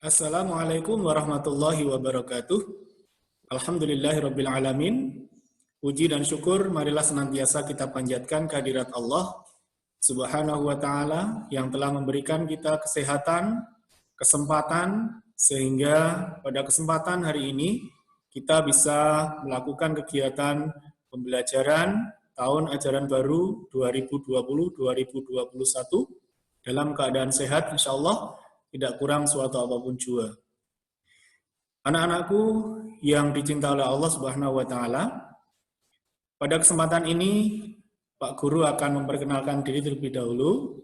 Assalamualaikum warahmatullahi wabarakatuh. Alhamdulillahirabbil alamin. Puji dan syukur marilah senantiasa kita panjatkan kehadirat Allah Subhanahu wa taala yang telah memberikan kita kesehatan, kesempatan sehingga pada kesempatan hari ini kita bisa melakukan kegiatan pembelajaran tahun ajaran baru 2020-2021 dalam keadaan sehat insyaallah, tidak kurang suatu apapun jua. Anak-anakku yang dicintai oleh Allah Subhanahu wa taala, pada kesempatan ini Pak Guru akan memperkenalkan diri terlebih dahulu.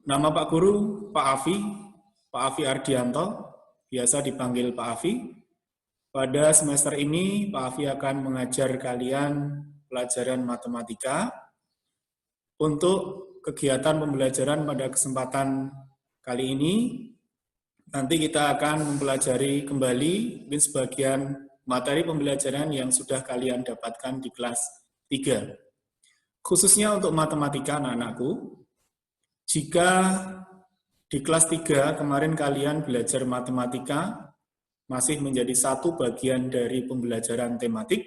Nama Pak Guru Pak Afi Ardianto, biasa dipanggil Pak Afi. Pada semester ini Pak Afi akan mengajar kalian pelajaran matematika. Untuk kegiatan pembelajaran pada kesempatan kali ini, nanti kita akan mempelajari kembali sebagian materi pembelajaran yang sudah kalian dapatkan di kelas 3. Khususnya untuk matematika anak-anakku, jika di kelas 3 kemarin kalian belajar matematika, masih menjadi satu bagian dari pembelajaran tematik,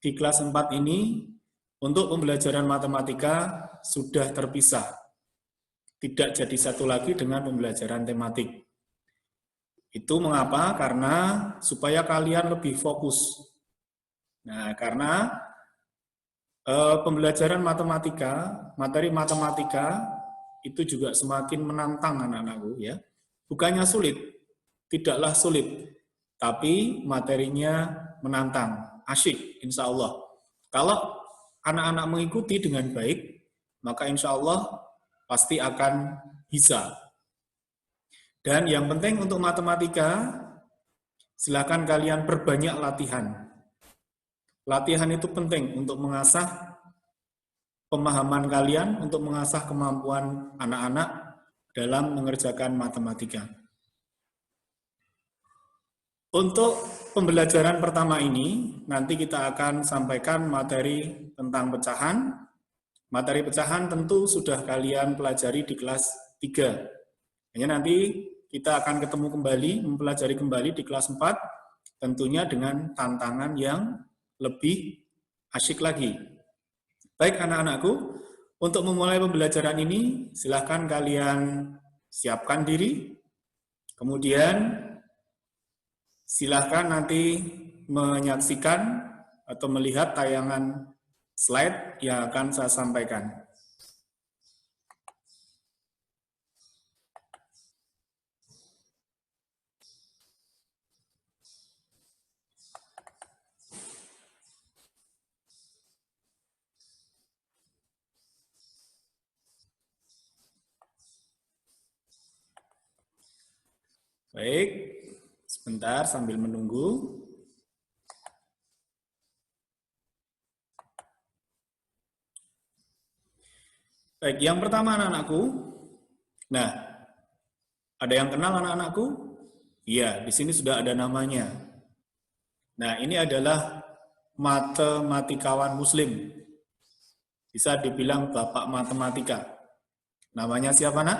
di kelas 4 ini, untuk pembelajaran matematika sudah terpisah. Tidak jadi satu lagi dengan pembelajaran tematik. Itu mengapa? Karena supaya kalian lebih fokus. Nah, karena pembelajaran matematika, materi matematika itu juga semakin menantang anak-anakku ya. Bukannya sulit, tidaklah sulit, tapi materinya menantang, asyik insya Allah. Kalau anak-anak mengikuti dengan baik, maka insya Allah pasti akan bisa. Dan yang penting untuk matematika, silakan kalian perbanyak latihan. Latihan itu penting untuk mengasah pemahaman kalian, untuk mengasah kemampuan anak-anak dalam mengerjakan matematika. Untuk pembelajaran pertama ini, nanti kita akan sampaikan materi tentang pecahan. Materi pecahan tentu sudah kalian pelajari di kelas 3. Hanya nanti kita akan ketemu kembali, mempelajari kembali di kelas 4, tentunya dengan tantangan yang lebih asyik lagi. Baik anak-anakku, untuk memulai pembelajaran ini, silakan kalian siapkan diri, kemudian silakan nanti menyaksikan atau melihat tayangan slide yang akan saya sampaikan. Baik, sebentar sambil menunggu. Baik, yang pertama anak-anakku. Nah, ada yang kenal anak-anakku? Iya, di sini sudah ada namanya. Nah, ini adalah matematikawan muslim. Bisa dibilang bapak matematika. Namanya siapa, Nak?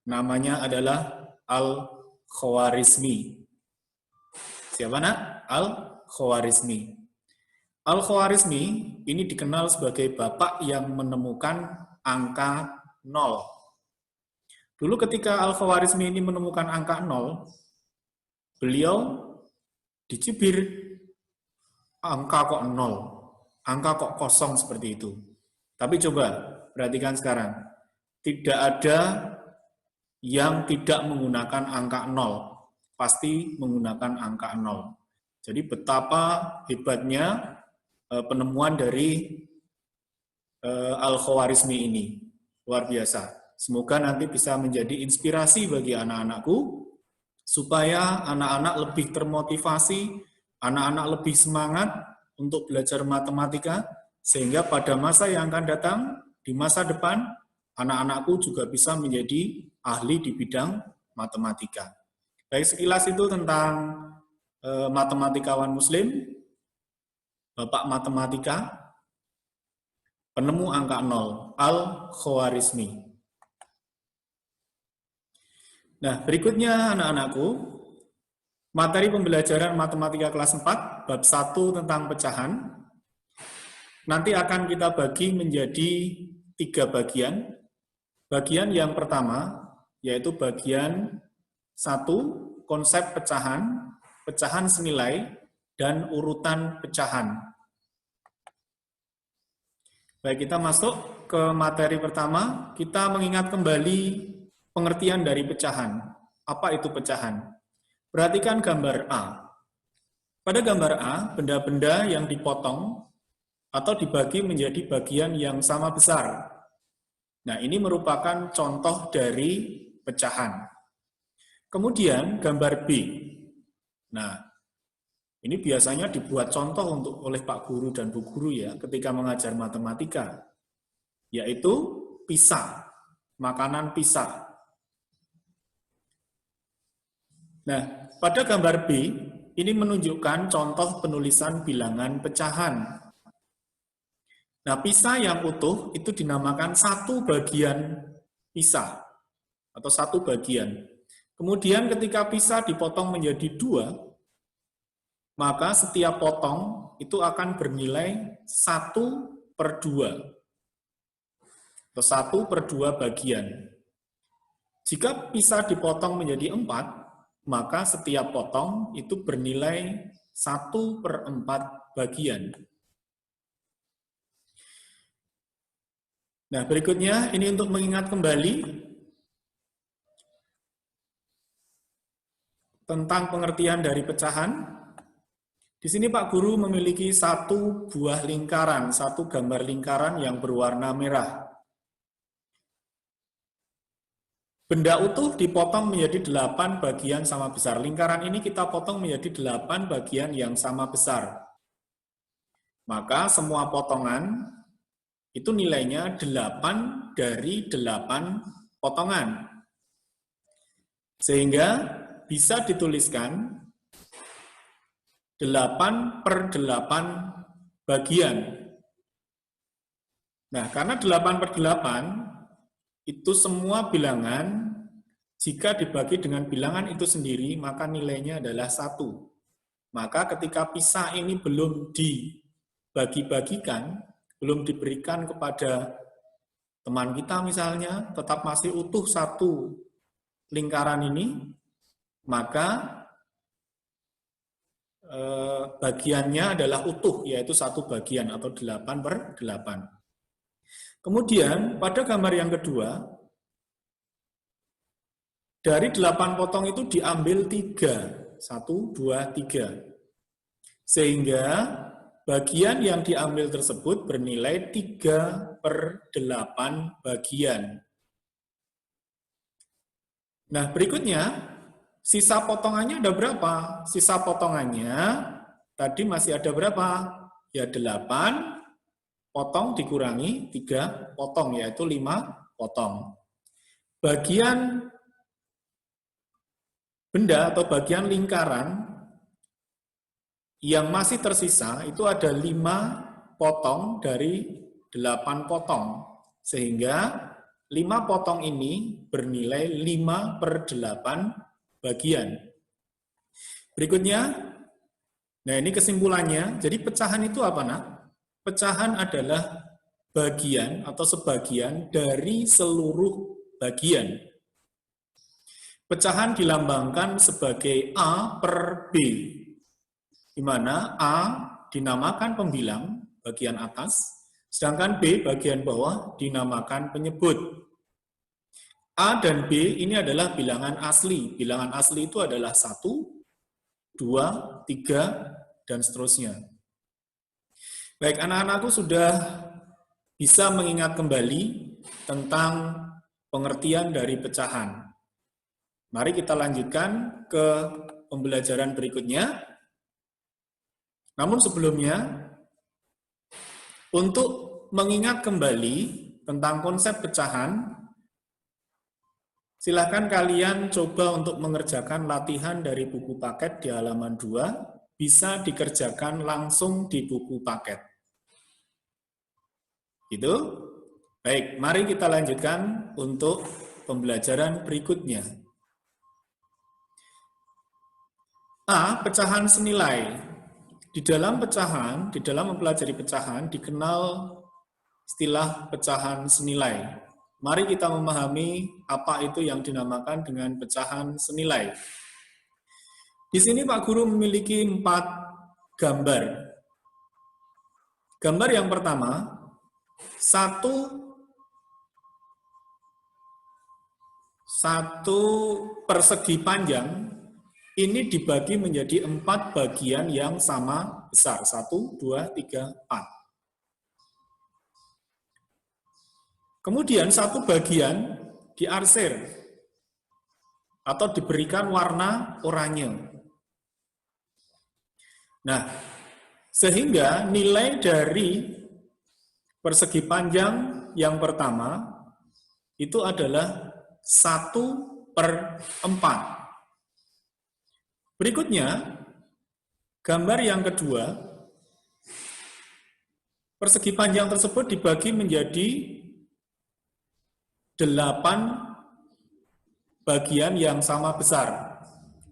Namanya adalah Al-Khwarizmi. Siapa, Nak? Al-Khwarizmi. Al-Khwarizmi ini dikenal sebagai bapak yang menemukan angka 0. Dulu ketika Al-Khwarizmi ini menemukan angka 0, beliau dicibir, angka kok 0, angka kok kosong seperti itu. Tapi coba perhatikan sekarang, tidak ada yang tidak menggunakan angka 0, pasti menggunakan angka 0. Jadi betapa hebatnya penemuan dari Al-Khwarizmi ini. Luar biasa. Semoga nanti bisa menjadi inspirasi bagi anak-anakku, supaya anak-anak lebih termotivasi, anak-anak lebih semangat untuk belajar matematika, sehingga pada masa yang akan datang, di masa depan, anak-anakku juga bisa menjadi ahli di bidang matematika. Baik, sekilas itu tentang matematikawan muslim, bapak matematika, penemu angka 0, Al-Khwarizmi. Nah, berikutnya anak-anakku, materi pembelajaran matematika kelas 4, bab 1 tentang pecahan, nanti akan kita bagi menjadi 3 bagian. Bagian yang pertama, yaitu bagian 1, konsep pecahan, pecahan senilai, dan urutan pecahan. Baik, kita masuk ke materi pertama, kita mengingat kembali pengertian dari pecahan. Apa itu pecahan? Perhatikan gambar A. Pada gambar A, benda-benda yang dipotong atau dibagi menjadi bagian yang sama besar. Nah, ini merupakan contoh dari pecahan. Kemudian gambar B. Nah, ini biasanya dibuat contoh oleh Pak Guru dan Bu Guru ya ketika mengajar matematika, yaitu pisa, makanan pisa. Nah, pada gambar B, ini menunjukkan contoh penulisan bilangan pecahan. Nah, pisa yang utuh itu dinamakan satu bagian pisa, atau satu bagian. Kemudian ketika pisa dipotong menjadi 2, maka setiap potong itu akan bernilai 1/2, atau 1/2 bagian. Jika pisa dipotong menjadi 4, maka setiap potong itu bernilai 1/4 bagian. Nah, berikutnya ini untuk mengingat kembali tentang pengertian dari pecahan. Di sini Pak Guru memiliki satu buah lingkaran, satu gambar lingkaran yang berwarna merah. Benda utuh dipotong menjadi 8 bagian sama besar. Lingkaran ini kita potong menjadi 8 bagian yang sama besar. Maka semua potongan itu nilainya 8 dari 8 potongan. Sehingga bisa dituliskan 8/8 bagian. Nah, karena 8/8 itu semua bilangan, jika dibagi dengan bilangan itu sendiri, maka nilainya adalah 1. Maka ketika pisa ini belum dibagi-bagikan, belum diberikan kepada teman kita misalnya, tetap masih utuh satu lingkaran ini, maka bagiannya adalah utuh, yaitu satu bagian atau 8/8. Kemudian pada gambar yang kedua, dari 8 potong itu diambil 3, 1, 2, 3. Sehingga bagian yang diambil tersebut bernilai 3/8 bagian. Nah, berikutnya, sisa potongannya ada berapa? Sisa potongannya tadi masih ada berapa? Ya 8 potong dikurangi 3 potong, yaitu 5 potong. Bagian benda atau bagian lingkaran yang masih tersisa itu ada 5 potong dari 8 potong. Sehingga 5 potong ini bernilai 5/8 bagian. Berikutnya, nah ini kesimpulannya, jadi pecahan itu apa, nak? Pecahan adalah bagian atau sebagian dari seluruh bagian. Pecahan dilambangkan sebagai A/B, di mana A dinamakan pembilang bagian atas, sedangkan B bagian bawah dinamakan penyebut. A dan B ini adalah bilangan asli. Bilangan asli itu adalah 1, 2, 3, dan seterusnya. Baik, anak-anakku sudah bisa mengingat kembali tentang pengertian dari pecahan. Mari kita lanjutkan ke pembelajaran berikutnya. Namun sebelumnya, untuk mengingat kembali tentang konsep pecahan, silakan kalian coba untuk mengerjakan latihan dari buku paket di halaman 2, bisa dikerjakan langsung di buku paket. Gitu? Baik, mari kita lanjutkan untuk pembelajaran berikutnya. A. Pecahan senilai. Di dalam mempelajari pecahan, dikenal istilah pecahan senilai. Mari kita memahami apa itu yang dinamakan dengan pecahan senilai. Di sini Pak Guru memiliki 4 gambar. Gambar yang pertama, satu persegi panjang ini dibagi menjadi 4 bagian yang sama besar. 1, 2, 3, 4. Kemudian satu bagian diarsir atau diberikan warna oranye. Nah, sehingga nilai dari persegi panjang yang pertama itu adalah 1/4. Berikutnya, gambar yang kedua, persegi panjang tersebut dibagi menjadi 8 bagian yang sama besar.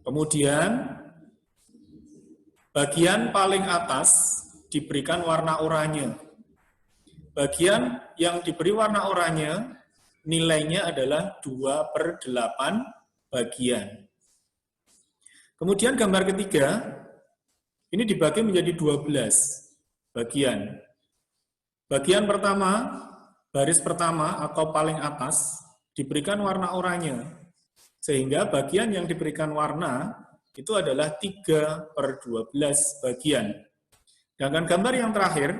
Kemudian, bagian paling atas diberikan warna oranye. Bagian yang diberi warna oranye, nilainya adalah 2/8 bagian. Kemudian gambar ketiga, ini dibagi menjadi 12 bagian. Bagian pertama, baris pertama atau paling atas, diberikan warna oranye. Sehingga bagian yang diberikan warna, itu adalah 3/12 bagian. Sedangkan gambar yang terakhir,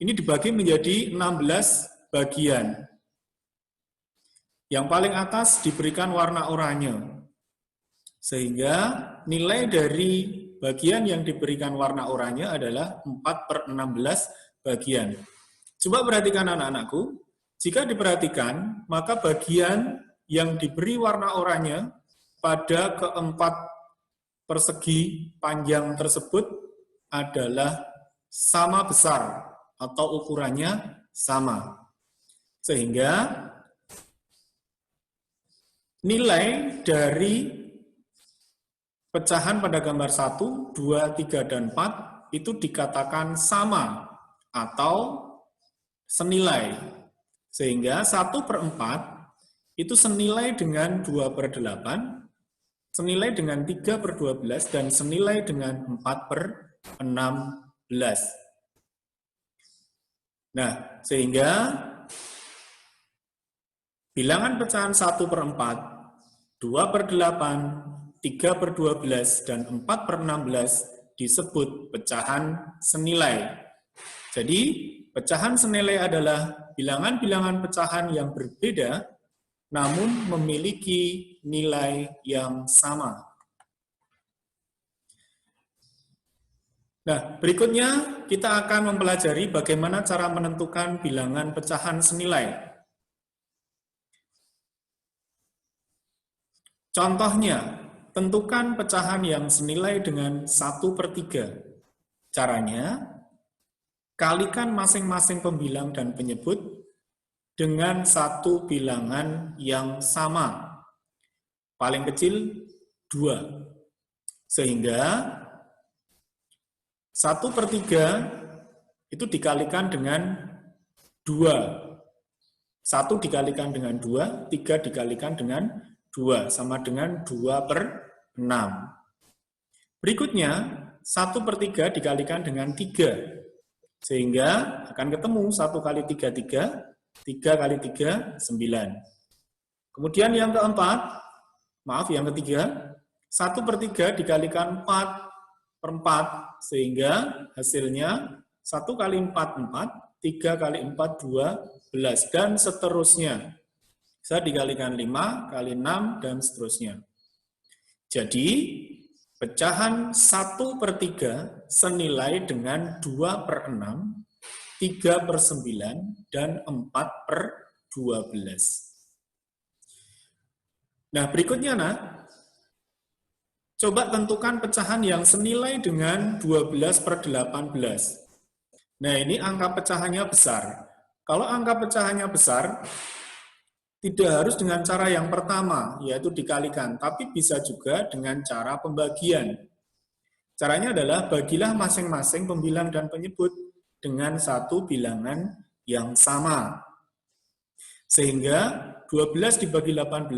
ini dibagi menjadi 16 bagian. Yang paling atas diberikan warna oranye. Sehingga nilai dari bagian yang diberikan warna oranye adalah 4/16 bagian. Coba perhatikan anak-anakku, jika diperhatikan, maka bagian yang diberi warna oranye pada keempat persegi panjang tersebut adalah sama besar atau ukurannya sama. Sehingga nilai dari pecahan pada gambar 1, 2, 3, dan 4 itu dikatakan sama atau senilai. Sehingga 1/4 itu senilai dengan 2/8, senilai dengan 3/12, dan senilai dengan 4/16. Nah, sehingga bilangan pecahan 1/4, 2/8, 3/12, dan 4/16 disebut pecahan senilai. Jadi, pecahan senilai adalah bilangan-bilangan pecahan yang berbeda, namun memiliki nilai yang sama. Nah, berikutnya kita akan mempelajari bagaimana cara menentukan bilangan pecahan senilai. Contohnya, tentukan pecahan yang senilai dengan 1/3. Caranya, kalikan masing-masing pembilang dan penyebut dengan satu bilangan yang sama. Paling kecil 2. Sehingga 1/3 itu dikalikan dengan 2. 1 dikalikan dengan 2, 3 dikalikan dengan 2, sama dengan 2/6. Berikutnya, 1/3 dikalikan dengan 3. Sehingga akan ketemu 1 kali 3, 3. 3 kali 3, 9. Kemudian yang keempat, yang ketiga, 1/3 dikalikan 4/4. Sehingga hasilnya 1 kali 4, 4. 3 kali 4, 12. Dan seterusnya. Bisa dikalikan 5 kali 6 dan seterusnya. Jadi, pecahan 1/3 senilai dengan 2/6, 3/9, dan 4/12. Nah, berikutnya, coba tentukan pecahan yang senilai dengan 12/18. Nah, ini angka pecahannya besar. Kalau angka pecahannya besar, Tidak harus dengan cara yang pertama, yaitu dikalikan, tapi bisa juga dengan cara pembagian. Caranya adalah bagilah masing-masing pembilang dan penyebut dengan satu bilangan yang sama. Sehingga 12 dibagi 18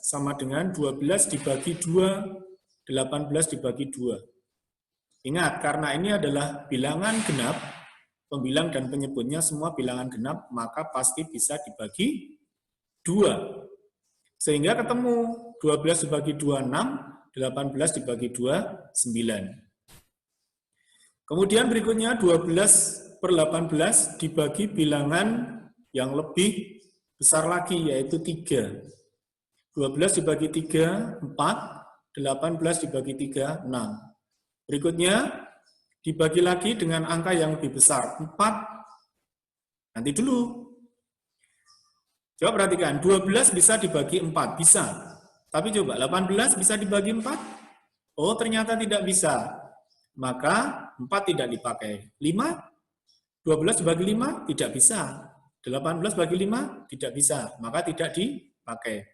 sama dengan 12 dibagi 2, 18 dibagi 2. Ingat, karena ini adalah bilangan genap, pembilang dan penyebutnya semua bilangan genap, maka pasti bisa dibagi 2. Sehingga ketemu 12 dibagi 2, 6, 18 dibagi 2, 9. Kemudian berikutnya 12/18 dibagi bilangan yang lebih besar lagi, yaitu 3. 12 dibagi 3, 4, 18 dibagi 3, 6. Berikutnya dibagi lagi dengan angka yang lebih besar, 4. Nanti dulu. Coba perhatikan, 12 bisa dibagi 4, bisa. Tapi coba, 18 bisa dibagi 4? Oh, ternyata tidak bisa. Maka 4 tidak dipakai. 5? 12 dibagi 5? Tidak bisa. 18 bagi 5? Tidak bisa. Maka tidak dipakai.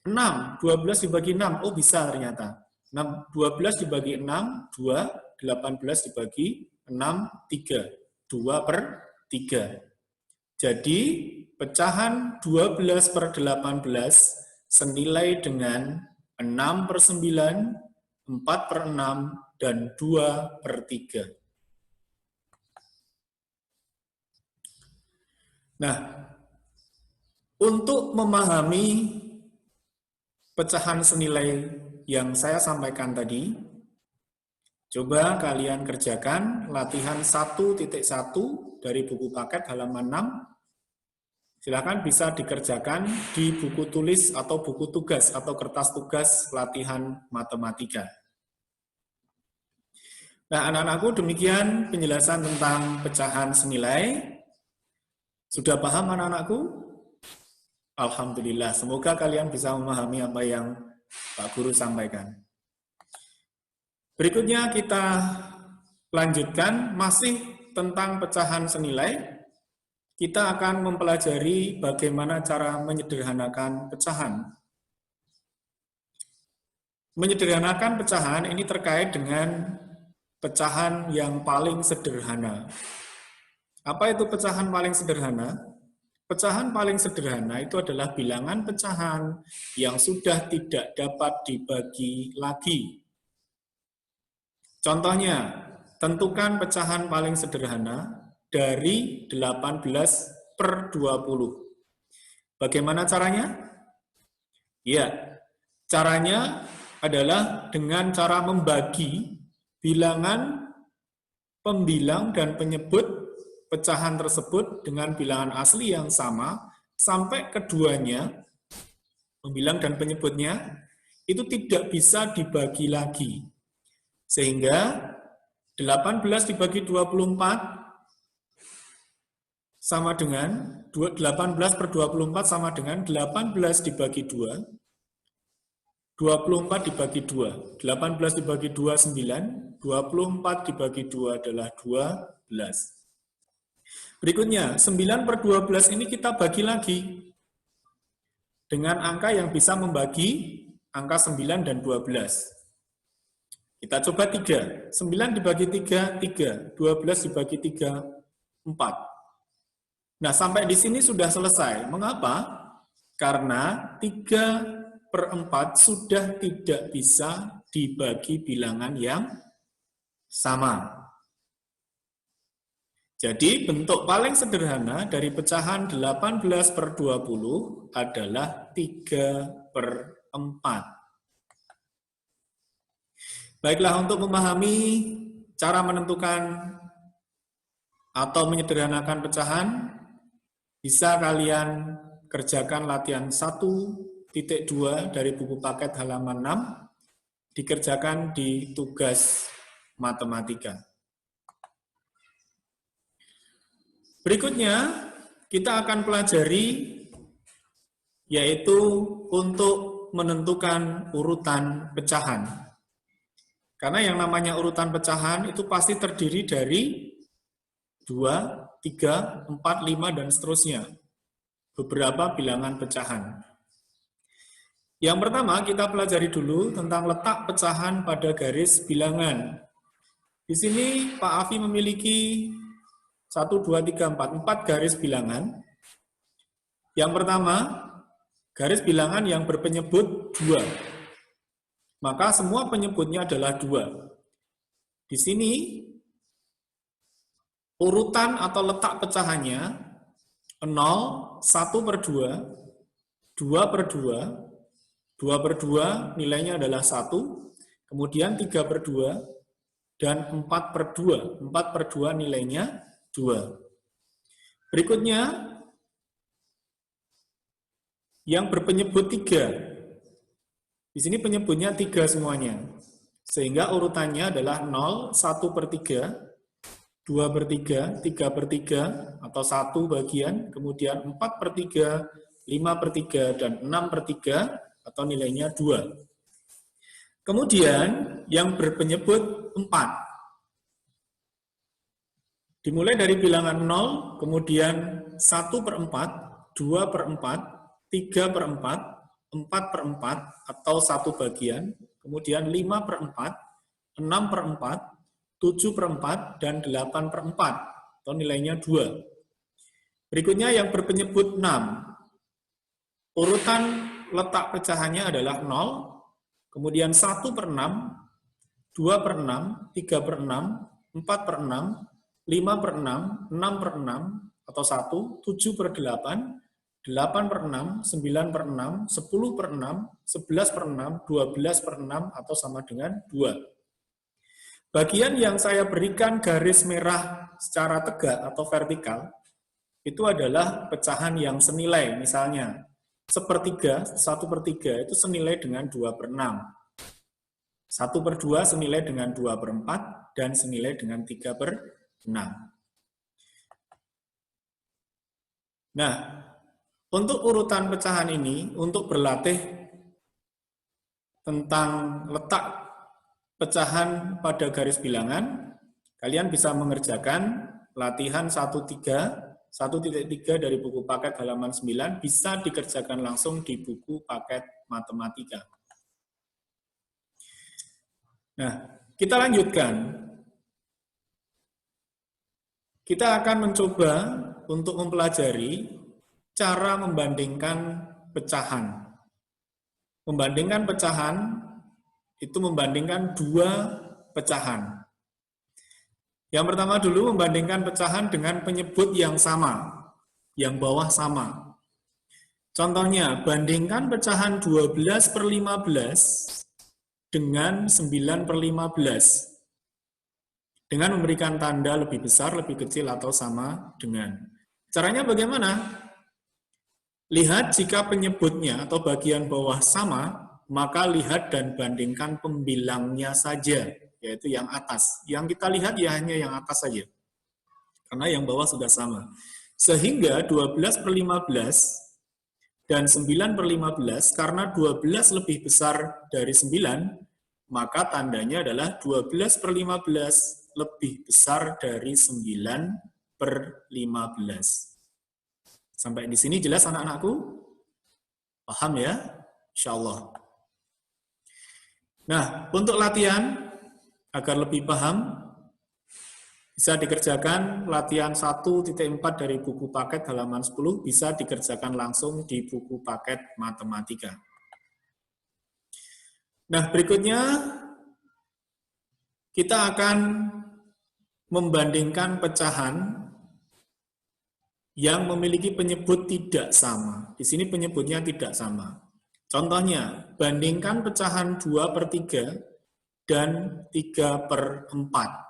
6, 12 dibagi 6? Oh, bisa ternyata. 12 dibagi 6, 2. 18 dibagi 6, 3. 2/3. Jadi, pecahan 12/18 senilai dengan 6/9, 4/6, dan 2/3. Nah, untuk memahami pecahan senilai yang saya sampaikan tadi, coba kalian kerjakan latihan 1.1 dari buku paket halaman 6. Silakan bisa dikerjakan di buku tulis atau buku tugas atau kertas tugas latihan matematika. Nah, anak-anakku, demikian penjelasan tentang pecahan senilai. Sudah paham anak-anakku? Alhamdulillah, semoga kalian bisa memahami apa yang Pak Guru sampaikan. Berikutnya kita lanjutkan masih tentang pecahan senilai. Kita akan mempelajari bagaimana cara menyederhanakan pecahan. Menyederhanakan pecahan ini terkait dengan pecahan yang paling sederhana. Apa itu pecahan paling sederhana? Pecahan paling sederhana itu adalah bilangan pecahan yang sudah tidak dapat dibagi lagi. Contohnya, tentukan pecahan paling sederhana dari 18/20. Bagaimana caranya? Ya, caranya adalah dengan cara membagi bilangan pembilang dan penyebut pecahan tersebut dengan bilangan asli yang sama sampai keduanya, pembilang dan penyebutnya, itu tidak bisa dibagi lagi. Sehingga 18 dibagi 24 sama dengan 18/24 sama dengan 18 dibagi 2, 24 dibagi 2, 18 dibagi 2, 9, 24 dibagi 2 adalah 12. Berikutnya, 9/12 ini kita bagi lagi dengan angka yang bisa membagi angka 9 dan 12. Kita coba 3. 9 dibagi 3, 3. 12 dibagi 3, 4. Nah, sampai di sini sudah selesai. Mengapa? Karena 3/4 sudah tidak bisa dibagi bilangan yang sama. Jadi, bentuk paling sederhana dari pecahan 18/20 adalah 3/4. Baiklah, untuk memahami cara menentukan atau menyederhanakan pecahan, bisa kalian kerjakan latihan 1.2 dari buku paket halaman 6, dikerjakan di tugas matematika. Berikutnya, kita akan pelajari yaitu untuk menentukan urutan pecahan. Karena yang namanya urutan pecahan itu pasti terdiri dari 2, 3, 4, 5, dan seterusnya. beberapa bilangan pecahan. Yang pertama kita pelajari dulu tentang letak pecahan pada garis bilangan. Di sini Pak Afi memiliki 1, 2, 3, 4 garis bilangan. Yang pertama, garis bilangan yang berpenyebut 2. Maka semua penyebutnya adalah 2. Di sini urutan atau letak pecahannya 0, 1/2, 2/2, 2/2 nilainya adalah 1, kemudian 3/2, dan 4/2. 4/2 nilainya 2. Berikutnya, yang berpenyebut 3. Di sini penyebutnya 3 semuanya. Sehingga urutannya adalah 0, 1/3, 2/3, 3/3, atau 1 bagian, kemudian 4/3, 5/3, dan 6/3, atau nilainya 2. Kemudian yang berpenyebut 4. Dimulai dari bilangan 0, kemudian 1/4, 2/4, 3/4, 4/4, atau 1 bagian, kemudian 5/4, 6/4, 7/4, dan 8/4, atau nilainya 2. Berikutnya yang berpenyebut 6. Urutan letak pecahannya adalah 0, kemudian 1/6, 2/6, 3/6, 4/6, 5/6, 6/6, atau 1, 7/8, 8/6, 9/6, 10/6, 11/6, 12/6, atau sama dengan 2. Bagian yang saya berikan garis merah secara tegak atau vertikal, itu adalah pecahan yang senilai, misalnya 1/3 itu senilai dengan 2/6. 1/2 senilai dengan 2/4 dan senilai dengan 3/6. Nah, untuk urutan pecahan ini, untuk berlatih tentang letak pecahan pada garis bilangan, kalian bisa mengerjakan latihan 1.3 dari buku paket halaman 9, bisa dikerjakan langsung di buku paket matematika. Nah, kita lanjutkan. Kita akan mencoba untuk mempelajari cara membandingkan pecahan. Membandingkan pecahan, itu membandingkan 2 pecahan. Yang pertama dulu membandingkan pecahan dengan penyebut yang sama, yang bawah sama. Contohnya, bandingkan pecahan 12/15 dengan 9/15. Dengan memberikan tanda lebih besar, lebih kecil, atau sama dengan. Caranya bagaimana? Lihat jika penyebutnya atau bagian bawah sama, maka lihat dan bandingkan pembilangnya saja, yaitu yang atas. Yang kita lihat ya hanya yang atas saja, karena yang bawah sudah sama. Sehingga 12/15 dan 9/15, karena 12 lebih besar dari 9, maka tandanya adalah 12/15 lebih besar dari 9/15. Sampai di sini jelas anak-anakku? Paham ya? Insyaallah. Nah, untuk latihan, agar lebih paham, bisa dikerjakan latihan 1.4 dari buku paket halaman 10, bisa dikerjakan langsung di buku paket matematika. Nah, berikutnya kita akan membandingkan pecahan yang memiliki penyebut tidak sama. Di sini penyebutnya tidak sama. Contohnya, bandingkan pecahan 2/3 dan 3/4.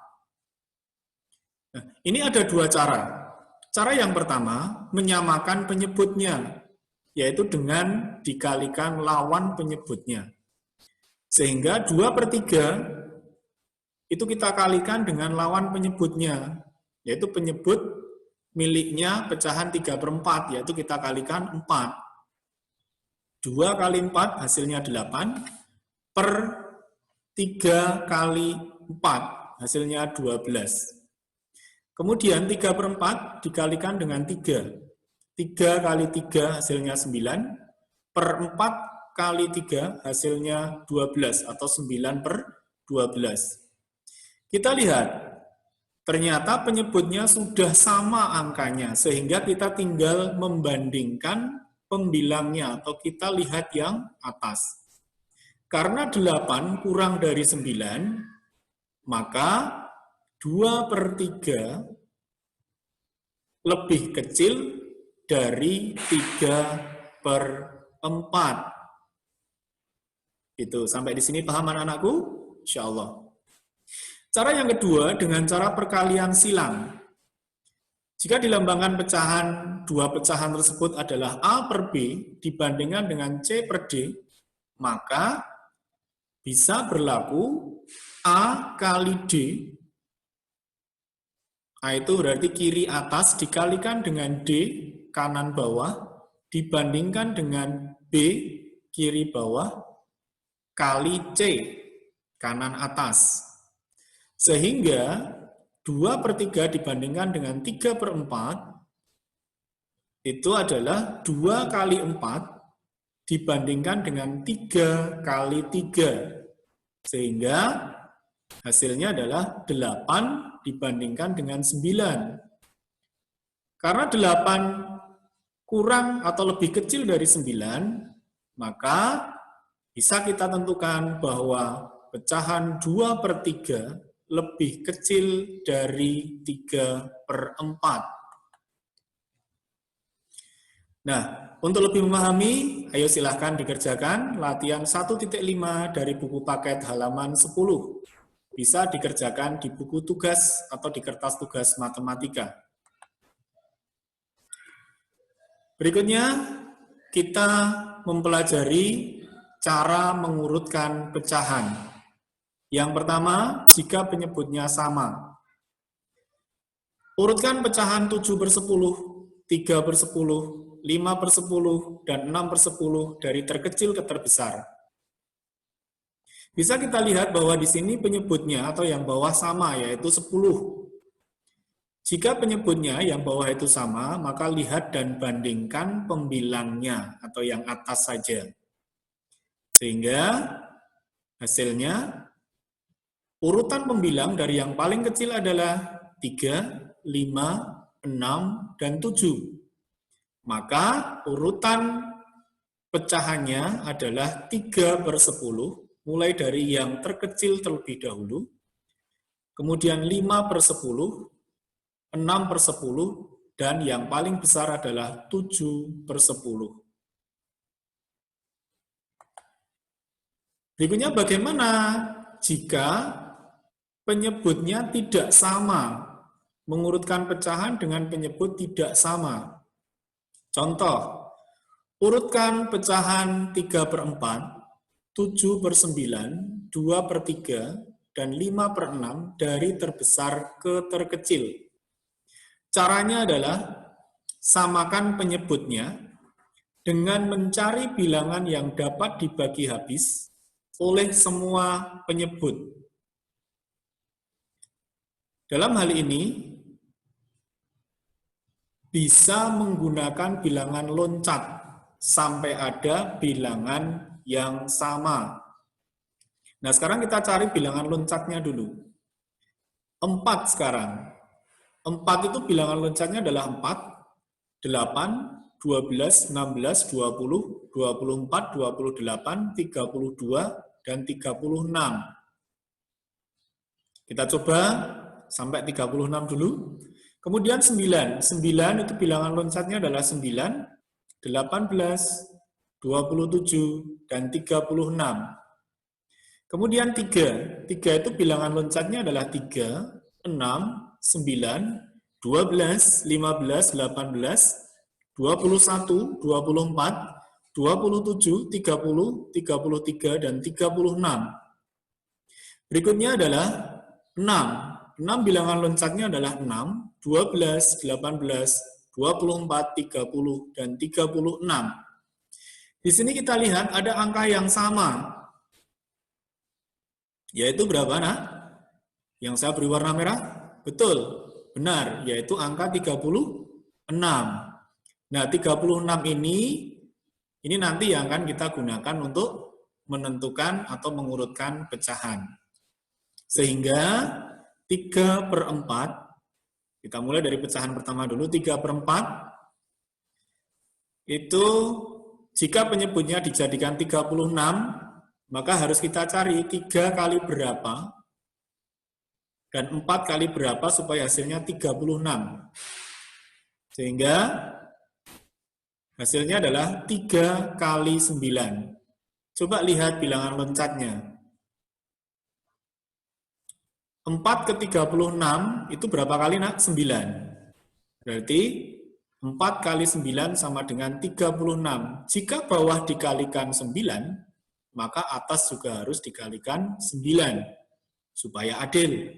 Nah, ini ada 2 cara. Cara yang pertama, menyamakan penyebutnya, yaitu dengan dikalikan lawan penyebutnya. Sehingga 2/3 itu kita kalikan dengan lawan penyebutnya, yaitu penyebut miliknya pecahan 3/4, yaitu kita kalikan 4. 2 kali 4 hasilnya 8, per 3 kali 4 hasilnya 12. Kemudian 3/4 dikalikan dengan 3. 3 kali 3 hasilnya 9, per 4 kali 3 hasilnya 12, atau 9 per 12. Kita lihat, ternyata penyebutnya sudah sama angkanya, sehingga kita tinggal membandingkan pembilangnya, atau kita lihat yang atas. Karena 8 kurang dari 9, maka 2/3 lebih kecil dari 3/4. Itu, sampai di sini paham anak-anakku? Insya Allah. Cara yang kedua dengan cara perkalian silang. Jika dilambangkan pecahan, dua pecahan tersebut adalah A per B dibandingkan dengan C per D, maka bisa berlaku A kali D. A itu berarti kiri atas dikalikan dengan D kanan bawah dibandingkan dengan B kiri bawah kali C kanan atas. Sehingga 2/3 dibandingkan dengan 3/4 itu adalah 2 kali 4 dibandingkan dengan 3 kali 3. Sehingga hasilnya adalah 8 dibandingkan dengan 9. Karena 8 kurang atau lebih kecil dari 9, maka bisa kita tentukan bahwa pecahan 2/3 lebih kecil dari 3/4. Nah, untuk lebih memahami, ayo silahkan dikerjakan latihan 1.5 dari buku paket halaman 10. Bisa dikerjakan di buku tugas atau di kertas tugas matematika. Berikutnya, kita mempelajari cara mengurutkan pecahan. Yang pertama, jika penyebutnya sama. Urutkan pecahan 7/10, 3/10, 5/10, dan 6/10 dari terkecil ke terbesar. Bisa kita lihat bahwa di sini penyebutnya atau yang bawah sama, yaitu 10. Jika penyebutnya yang bawah itu sama, maka lihat dan bandingkan pembilangnya atau yang atas saja. Sehingga hasilnya urutan pembilang dari yang paling kecil adalah 3, 5, 6, dan 7. Maka urutan pecahannya adalah 3/10, mulai dari yang terkecil terlebih dahulu, kemudian 5/10, 6/10, dan yang paling besar adalah 7/10. Berikutnya bagaimana jika penyebutnya tidak sama? Mengurutkan pecahan dengan penyebut tidak sama. Contoh, urutkan pecahan 3/4, 7/9, 2/3, dan 5/6 dari terbesar ke terkecil. Caranya adalah samakan penyebutnya dengan mencari bilangan yang dapat dibagi habis oleh semua penyebut. Dalam hal ini, bisa menggunakan bilangan loncat sampai ada bilangan yang sama. Nah, sekarang kita cari bilangan loncatnya dulu. 4 sekarang. 4 itu bilangan loncatnya adalah 4, 8, 12, 16, 20, 24, 28, 32, dan 36. Kita coba sampai 36 dulu. Kemudian 9. 9 itu bilangan loncatnya adalah 9, 18, 27, dan 36. Kemudian 3. 3 itu bilangan loncatnya adalah 3, 6, 9, 12, 15, 18, 21, 24, 27, 30, 33, dan 36. Berikutnya adalah 6. 6 bilangan loncatnya adalah 6, 12, 18, 24, 30, dan 36. Di sini kita lihat ada angka yang sama. Yaitu berapa, nak? Yang saya beri warna merah? Betul, benar, yaitu angka 36. Nah, 36 ini nanti yang akan kita gunakan untuk menentukan atau mengurutkan pecahan. Sehingga 3/4, kita mulai dari pecahan pertama dulu, 3/4, itu jika penyebutnya dijadikan 36, maka harus kita cari 3 kali berapa, dan 4 kali berapa supaya hasilnya 36. Sehingga hasilnya adalah 3 kali 9. Coba lihat bilangan loncatnya. 4 ke 36 itu berapa kali, nak? 9. Berarti 4 kali 9 sama dengan 36. Jika bawah dikalikan 9, maka atas juga harus dikalikan 9, supaya adil.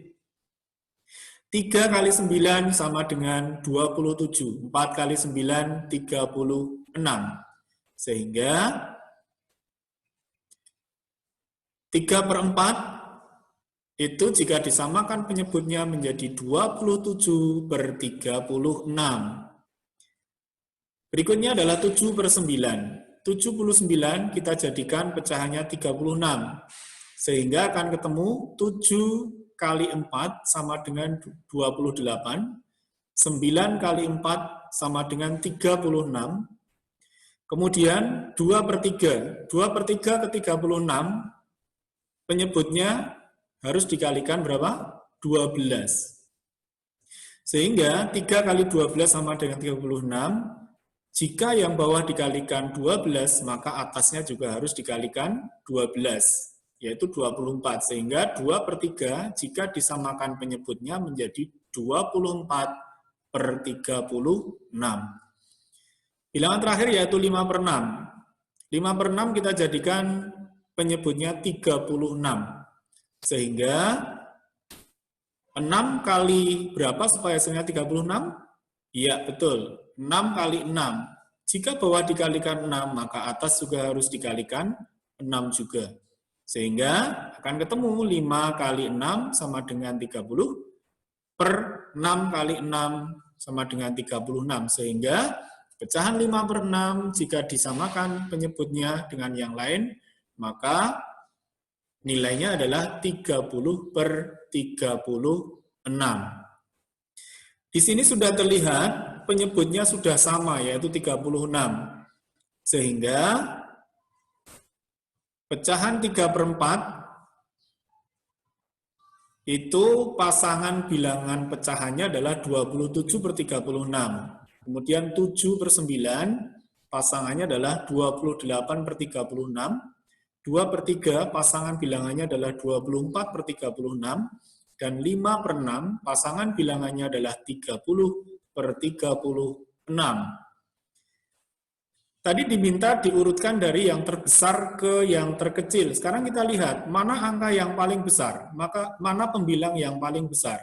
3 kali 9 sama dengan 27. 4 kali 9, 36. Sehingga 3/4 itu jika disamakan penyebutnya menjadi 27/36. Berikutnya adalah 7/9. 79 kita jadikan pecahannya 36. Sehingga akan ketemu 7 kali 4 sama dengan 28. 9 kali 4 sama dengan 36. Kemudian 2/3. 2/3 ke 36, penyebutnya harus dikalikan berapa? 12. Sehingga 3 kali 12 sama dengan 36. Jika yang bawah dikalikan 12, maka atasnya juga harus dikalikan 12, yaitu 24. Sehingga 2/3 jika disamakan penyebutnya menjadi 24/36. Bilangan terakhir yaitu 5/6. 5/6 kita jadikan penyebutnya 36. Sehingga 6 kali berapa supaya hasilnya 36? Iya, betul. 6 kali 6. Jika bawah dikalikan 6, maka atas juga harus dikalikan 6 juga. Sehingga akan ketemu 5 kali 6 sama dengan 30, per 6 kali 6 sama dengan 36. Sehingga pecahan 5/6 jika disamakan penyebutnya dengan yang lain, maka nilainya adalah 30/36. Di sini sudah terlihat penyebutnya sudah sama, yaitu 36. Sehingga pecahan 3/4 itu pasangan bilangan pecahannya adalah 27/36. Kemudian 7/9 pasangannya adalah 28/36. 2/3 pasangan bilangannya adalah 24/36. Dan 5/6 pasangan bilangannya adalah 30/36. Tadi diminta diurutkan dari yang terbesar ke yang terkecil. Sekarang kita lihat mana angka yang paling besar, maka mana pembilang yang paling besar.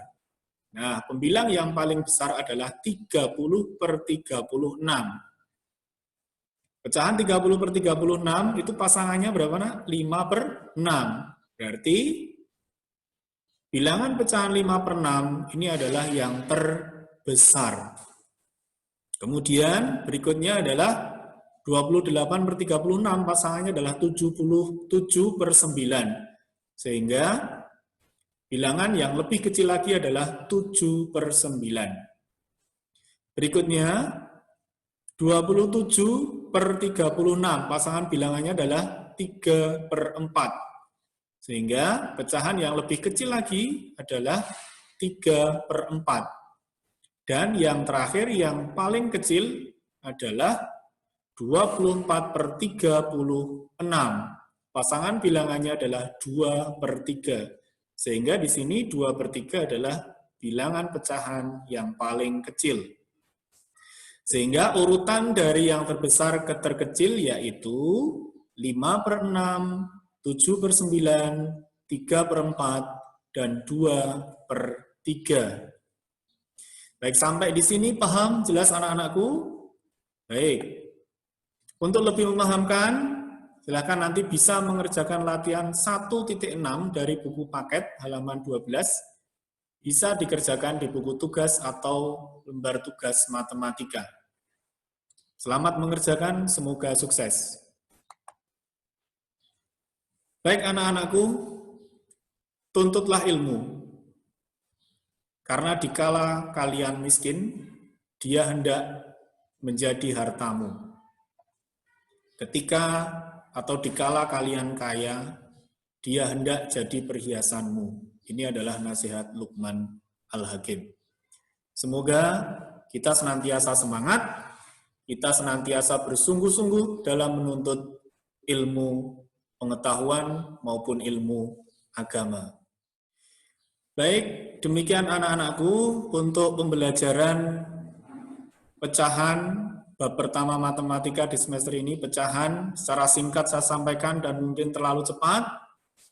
Nah, pembilang yang paling besar adalah 30/36. Pecahan 30/36 itu pasangannya berapa, nak? 5/6. Berarti bilangan pecahan 5/6 ini adalah yang terbesar. Kemudian berikutnya adalah 28/36, pasangannya adalah 77/9. Sehingga bilangan yang lebih kecil lagi adalah 7/9. Berikutnya 27/36, pasangan bilangannya adalah 3/4. Sehingga pecahan yang lebih kecil lagi adalah 3/4. Dan yang terakhir yang paling kecil adalah 24/36. Pasangan bilangannya adalah 2/3. Sehingga di sini 2/3 adalah bilangan pecahan yang paling kecil. Sehingga urutan dari yang terbesar ke terkecil yaitu 5/6, 7/9, 3/4, dan 2/3. Baik, sampai di sini paham, jelas anak-anakku? Baik. Untuk lebih memahamkan, silakan nanti bisa mengerjakan latihan 1.6 dari buku paket halaman 12. Bisa dikerjakan di buku tugas atau lembar tugas matematika. Selamat mengerjakan, semoga sukses. Baik anak-anakku, tuntutlah ilmu. Karena dikala kalian miskin, dia hendak menjadi hartamu. Ketika atau dikala kalian kaya, dia hendak jadi perhiasanmu. Ini adalah nasihat Luqman Al-Hakim. Semoga kita senantiasa semangat, kita senantiasa bersungguh-sungguh dalam menuntut ilmu pengetahuan maupun ilmu agama. Baik, demikian anak-anakku untuk pembelajaran pecahan bab pertama matematika di semester ini. Pecahan secara singkat saya sampaikan dan mungkin terlalu cepat,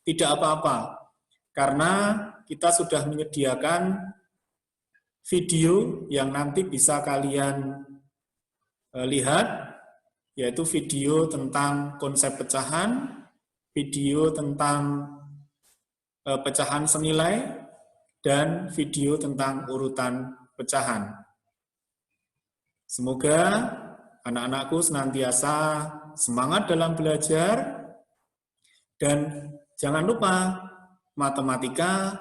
tidak apa-apa. Karena kita sudah menyediakan video yang nanti bisa kalian lihat, yaitu video tentang konsep pecahan, video tentang pecahan senilai, dan video tentang urutan pecahan. Semoga anak-anakku senantiasa semangat dalam belajar, dan jangan lupa matematika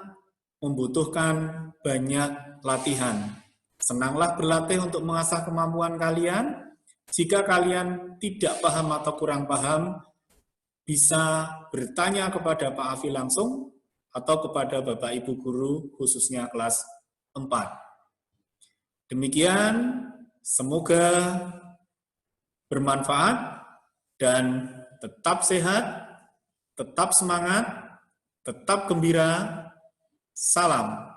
membutuhkan banyak latihan. Senanglah berlatih untuk mengasah kemampuan kalian. Jika kalian tidak paham atau kurang paham, bisa bertanya kepada Pak Afi langsung atau kepada Bapak Ibu Guru khususnya kelas 4. Demikian, semoga bermanfaat dan tetap sehat, tetap semangat, tetap gembira. Salam.